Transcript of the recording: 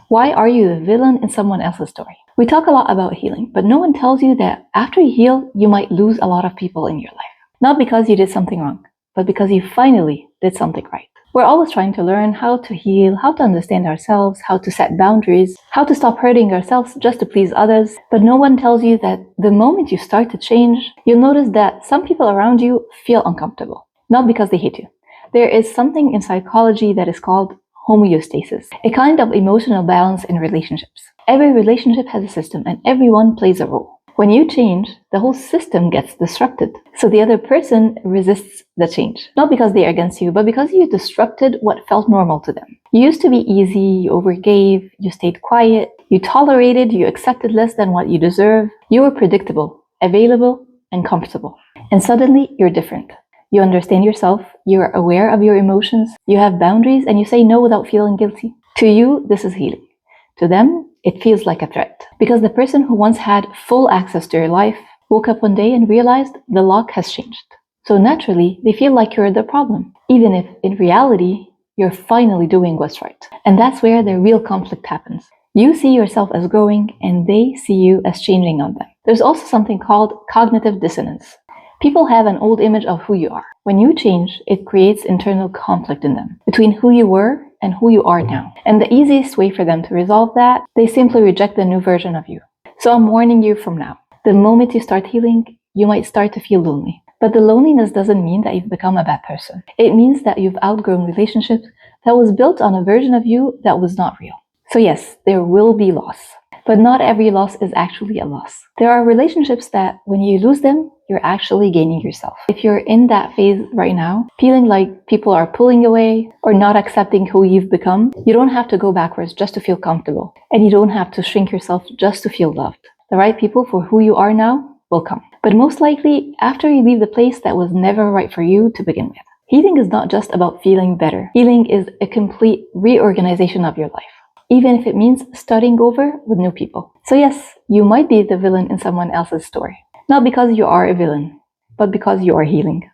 Why are you the villain in someone else's story? We talk a lot about healing, but no one tells you that after you heal, you might lose a lot of people in your life. Not because you did something wrong, but because you finally did something right. We're always trying to learn how to heal, how to understand ourselves, how to set boundaries, how to stop hurting ourselves just to please others. But no one tells you that the moment you start to change, you'll notice that some people around you feel uncomfortable. Not because they hate you. There is something in psychology that is called homeostasis, a kind of emotional balance in relationships. Every relationship has a system and everyone plays a role. When you change, the whole system gets disrupted. So the other person resists the change. Not because they are against you, but because you disrupted what felt normal to them. You used to be easy, you overgave, you stayed quiet, you tolerated, you accepted less than what you deserve. You were predictable, available, and comfortable. And suddenly, you're different. You understand yourself, you're aware of your emotions, you have boundaries, and you say no without feeling guilty. To you, this is healing. To them, it feels like a threat. Because the person who once had full access to your life woke up one day and realized the lock has changed. So naturally, they feel like you're the problem, even if in reality, you're finally doing what's right. And that's where the real conflict happens. You see yourself as growing, and they see you as changing on them. There's also something called cognitive dissonance. People have an old image of who you are. When you change, it creates internal conflict in them between who you were and who you are now. And the easiest way for them to resolve that, they simply reject the new version of you. So I'm warning you from now. The moment you start healing, you might start to feel lonely. But the loneliness doesn't mean that you've become a bad person. It means that you've outgrown relationships that was built on a version of you that was not real. So yes, there will be loss. But not every loss is actually a loss. There are relationships that when you lose them, you're actually gaining yourself. If you're in that phase right now, feeling like people are pulling away or not accepting who you've become, you don't have to go backwards just to feel comfortable. And you don't have to shrink yourself just to feel loved. The right people for who you are now will come. But most likely, after you leave the place that was never right for you to begin with. Healing is not just about feeling better. Healing is a complete reorganization of your life, even if it means starting over with new people. So yes, you might be the villain in someone else's story. Not because you are a villain, but because you are healing.